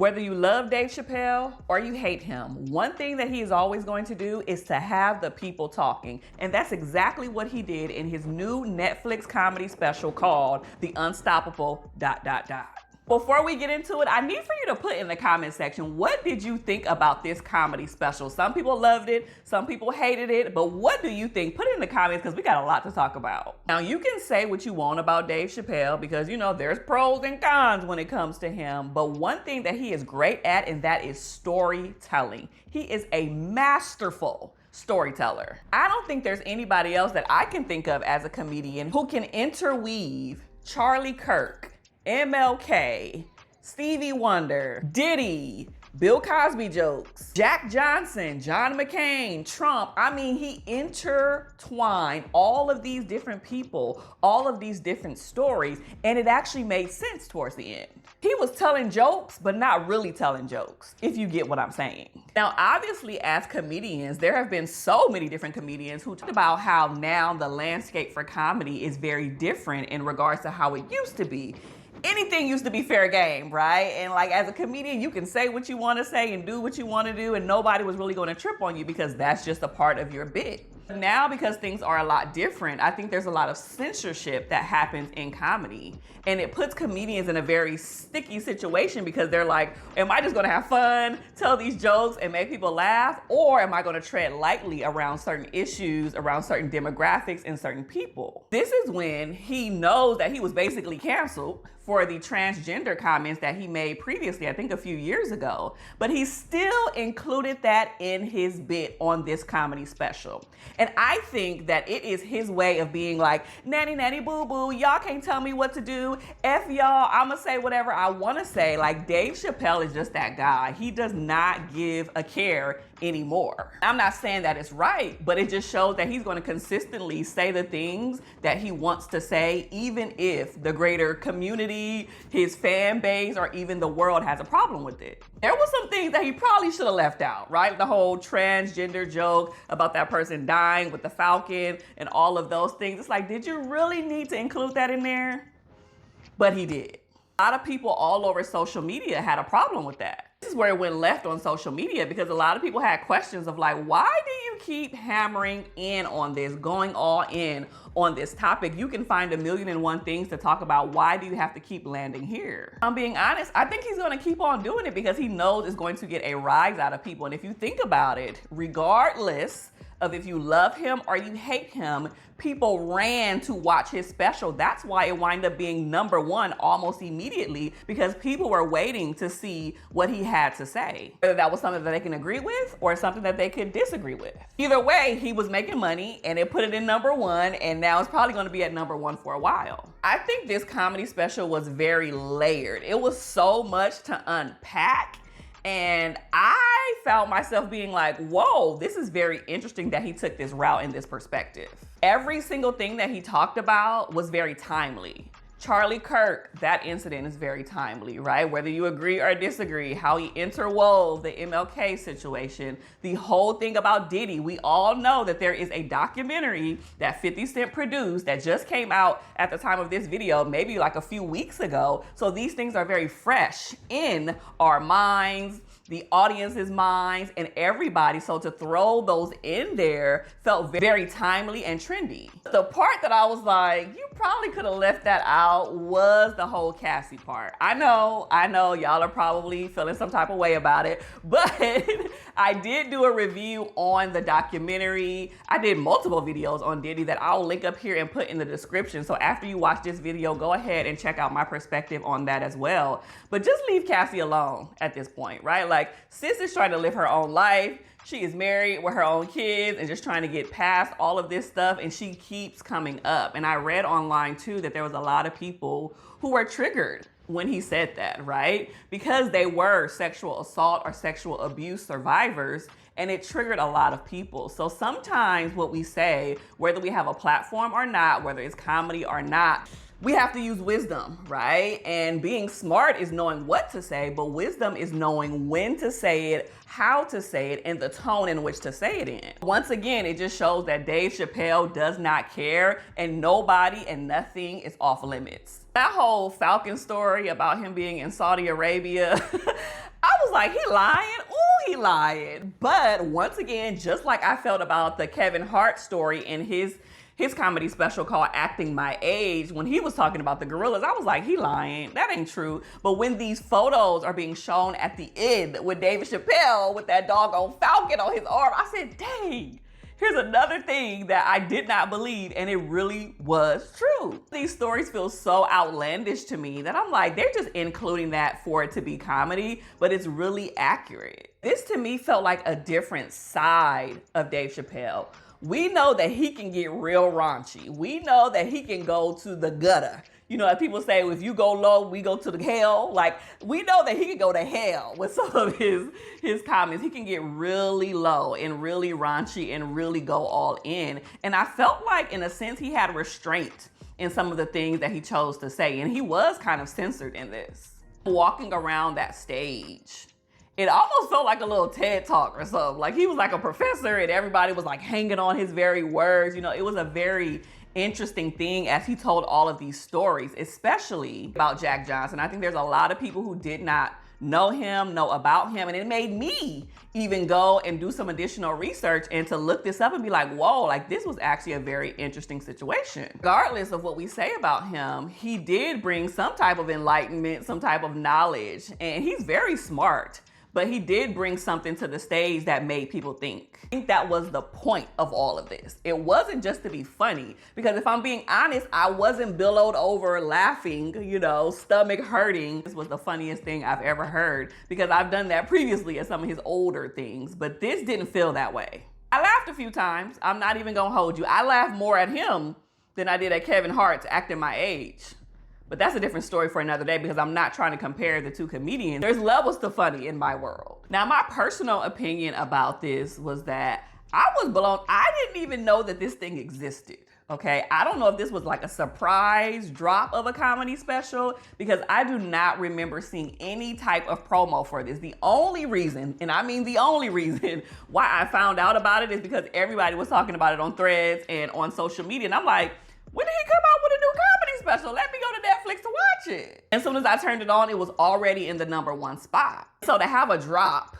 Whether you love Dave Chappelle or you hate him, one thing that he is always going to do is to have the people talking. And that's exactly what he did in his new Netflix comedy special called The Unstoppable ... Before we get into it, I need for you to put in the comment section, what did you think about this comedy special? Some people loved it, some people hated it, but what do you think? Put it in the comments because we got a lot to talk about. Now, you can say what you want about Dave Chappelle because, you know, there's pros and cons when it comes to him, but one thing that he is great at, and that is storytelling. He is a masterful storyteller. I don't think there's anybody else that I can think of as a comedian who can interweave Charlie Kirk, MLK, Stevie Wonder, Diddy, Bill Cosby jokes, Jack Johnson, John McCain, Trump. I mean, he intertwined all of these different people, all of these different stories, and it actually made sense towards the end. He was telling jokes, but not really telling jokes, if you get what I'm saying. Now, obviously, as comedians, there have been so many different comedians who talked about how now the landscape for comedy is very different in regards to how it used to be. Anything used to be fair game, right? And like as a comedian, you can say what you want to say and do what you want to do, and nobody was really going to trip on you because that's just a part of your bit. Now, because things are a lot different, I think there's a lot of censorship that happens in comedy. And it puts comedians in a very sticky situation because they're like, am I just gonna have fun, tell these jokes and make people laugh? Or am I gonna tread lightly around certain issues, around certain demographics and certain people? This is when he knows that he was basically canceled for the transgender comments that he made previously, I think a few years ago. But he still included that in his bit on this comedy special. And I think that it is his way of being like, nanny, nanny, boo, boo, y'all can't tell me what to do. F y'all, I'ma say whatever I wanna say. Like Dave Chappelle is just that guy. He does not give a care anymore. I'm not saying that it's right, but it just shows that he's gonna consistently say the things that he wants to say, even if the greater community, his fan base, or even the world has a problem with it. There was some things that he probably should have left out, right? The whole transgender joke about that person dying with the falcon and all of those things. It's like, did you really need to include that in there? But he did. A lot of people all over social media had a problem with that. This is where it went left on social media because a lot of people had questions of like, why do you keep hammering in on this, going all in on this topic? You can find 1,000,001 things to talk about. Why do you have to keep landing here? I'm being honest, I think he's gonna keep on doing it because he knows it's going to get a rise out of people. And if you think about it, regardless of if you love him or you hate him, people ran to watch his special. That's why it wound up being #1 almost immediately, because people were waiting to see what he had to say. Whether that was something that they can agree with or something that they could disagree with. Either way, he was making money and it put it in #1, and now it's probably gonna be at #1 for a while. I think this comedy special was very layered. It was so much to unpack. And I found myself being like, whoa, this is very interesting that he took this route and this perspective. Every single thing that he talked about was very timely. Charlie Kirk, that incident is very timely, right? Whether you agree or disagree, how he interwove the MLK situation, the whole thing about Diddy. We all know that there is a documentary that 50 Cent produced that just came out at the time of this video, maybe like a few weeks ago. So these things are very fresh in our minds, the audience's minds, and everybody. So to throw those in there felt very timely and trendy. The part that I was like, you probably could have left that out was the whole Cassie part. I know, y'all are probably feeling some type of way about it, but I did do a review on the documentary. I did multiple videos on Diddy that I'll link up here and put in the description. So after you watch this video, go ahead and check out my perspective on that as well. But just leave Cassie alone at this point, right? Like, sis is trying to live her own life. She is married with her own kids and just trying to get past all of this stuff, and she keeps coming up. And I read online too that there was a lot of people who were triggered when he said that, right? Because they were sexual assault or sexual abuse survivors, and it triggered a lot of people. So sometimes what we say, whether we have a platform or not, whether it's comedy or not, we have to use wisdom, right? And being smart is knowing what to say, but wisdom is knowing when to say it, how to say it, and the tone in which to say it in. Once again, it just shows that Dave Chappelle does not care, and nobody and nothing is off limits. That whole Falcon story about him being in Saudi Arabia, like, he lying? Ooh, he lying. But once again, just like I felt about the Kevin Hart story in his comedy special called Acting My Age, when he was talking about the gorillas, I was like, he lying. That ain't true. But when these photos are being shown at the end with Dave Chappelle with that doggone falcon on his arm, I said, dang. Here's another thing that I did not believe, and it really was true. These stories feel so outlandish to me that I'm like, they're just including that for it to be comedy, but it's really accurate. This to me felt like a different side of Dave Chappelle. We know that he can get real raunchy. We know that he can go to the gutter. You know, as people say, if you go low, we go to the hell. Like, we know that he can go to hell with some of his comments. He can get really low and really raunchy and really go all in. And I felt like, in a sense, he had restraint in some of the things that he chose to say. And he was kind of censored in this. Walking around that stage, it almost felt like a little TED Talk or something. Like, he was like a professor and everybody was like hanging on his very words. You know, it was a very interesting thing as he told all of these stories, especially about Jack Johnson. I think there's a lot of people who did not know him, know about him, and it made me even go and do some additional research and to look this up and be like, whoa, like this was actually a very interesting situation. Regardless of what we say about him, he did bring some type of enlightenment, some type of knowledge, and he's very smart. But he did bring something to the stage that made people think. I think that was the point of all of this. It wasn't just to be funny, because if I'm being honest, I wasn't billowed over laughing, you know, stomach hurting. This was the funniest thing I've ever heard, because I've done that previously at some of his older things, but this didn't feel that way. I laughed a few times. I'm not even gonna hold you. I laughed more at him than I did at Kevin Hart's Acting My Age. But that's a different story for another day, because I'm not trying to compare the two comedians. There's levels to funny in my world. Now, my personal opinion about this was that I was blown. I didn't even know that this thing existed, okay? I don't know if this was like a surprise drop of a comedy special, because I do not remember seeing any type of promo for this. The only reason, and I mean the only reason, why I found out about it is because everybody was talking about it on Threads and on social media. And I'm like, when did he come out with a new comedy special? Let me go to Netflix to watch it. As soon as I turned it on, it was already in the #1 spot. So to have a drop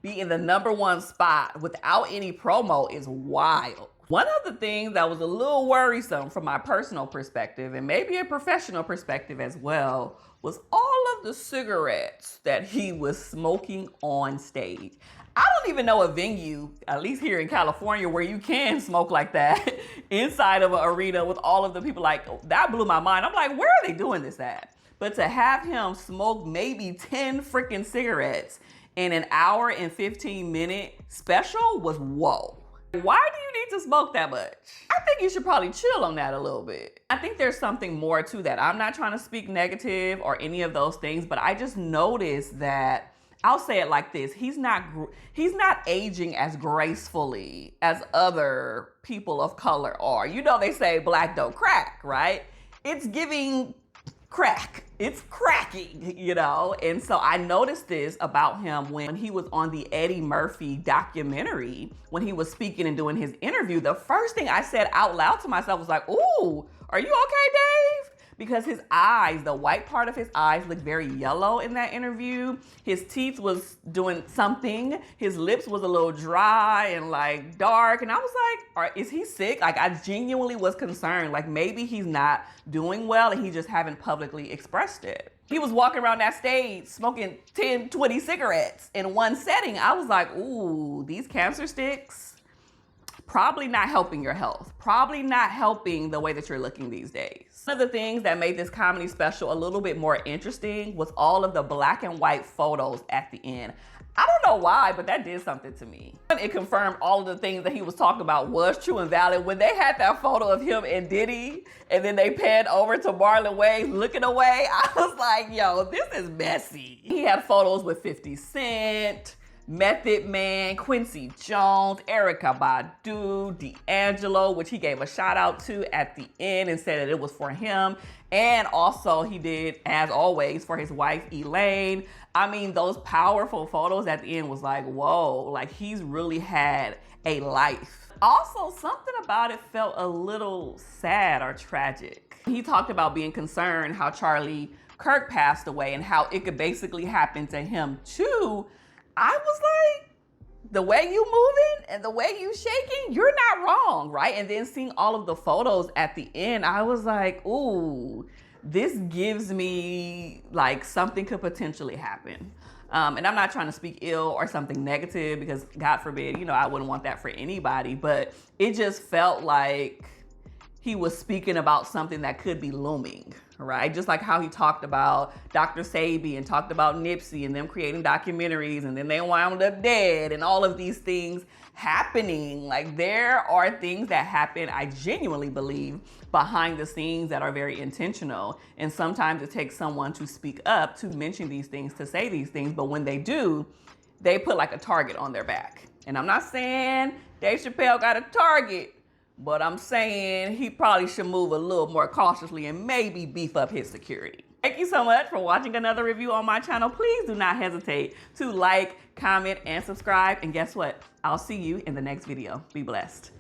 be in the #1 spot without any promo is wild. One of the things that was a little worrisome from my personal perspective, and maybe a professional perspective as well, was all of the cigarettes that he was smoking on stage. I don't even know a venue, at least here in California, where you can smoke like that inside of an arena with all of the people. Like, that blew my mind. I'm like, where are they doing this at? But to have him smoke maybe 10 freaking cigarettes in an hour and 15-minute special was whoa. Why do you need to smoke that much? I think you should probably chill on that a little bit. I think there's something more to that. I'm not trying to speak negative or any of those things, but I just noticed that, I'll say it like this, he's not aging as gracefully as other people of color are. You know, they say black don't crack, right? It's giving crack. It's cracking, you know? And so I noticed this about him when he was on the Eddie Murphy documentary, when he was speaking and doing his interview. The first thing I said out loud to myself was like, ooh, are you okay, Dave? Because his eyes, the white part of his eyes looked very yellow in that interview. His teeth was doing something. His lips was a little dry and like dark. And I was like, is he sick? Like, I genuinely was concerned. Like, maybe he's not doing well and he just haven't publicly expressed it. He was walking around that stage smoking 10, 20 cigarettes in one setting. I was like, ooh, these cancer sticks, probably not helping your health. Probably not helping the way that you're looking these days. One of the things that made this comedy special a little bit more interesting was all of the black and white photos at the end. I don't know why, but that did something to me. It confirmed all of the things that he was talking about was true and valid. When they had that photo of him and Diddy, and then they panned over to Marlon Wayans looking away, I was like, yo, this is messy. He had photos with 50 Cent, Method Man, Quincy Jones, Erykah Badu, D'Angelo, which he gave a shout out to at the end and said that it was for him. And also he did, as always, for his wife, Elaine. I mean, those powerful photos at the end was like, whoa, like he's really had a life. Also, something about it felt a little sad or tragic. He talked about being concerned how Charlie Kirk passed away and how it could basically happen to him too, I was like, the way you moving and the way you shaking, you're not wrong, right? And then seeing all of the photos at the end, I was like, ooh, this gives me like something could potentially happen. And I'm not trying to speak ill or something negative because God forbid, you know, I wouldn't want that for anybody, but it just felt like he was speaking about something that could be looming, right? Just like how he talked about Dr. Sabi and talked about Nipsey and them creating documentaries and then they wound up dead and all of these things happening. Like there are things that happen, I genuinely believe, behind the scenes that are very intentional. And sometimes it takes someone to speak up, to mention these things, to say these things. But when they do, they put like a target on their back. And I'm not saying Dave Chappelle got a target, but I'm saying he probably should move a little more cautiously and maybe beef up his security. Thank you so much for watching another review on my channel. Please do not hesitate to like, comment, and subscribe. And guess what? I'll see you in the next video. Be blessed.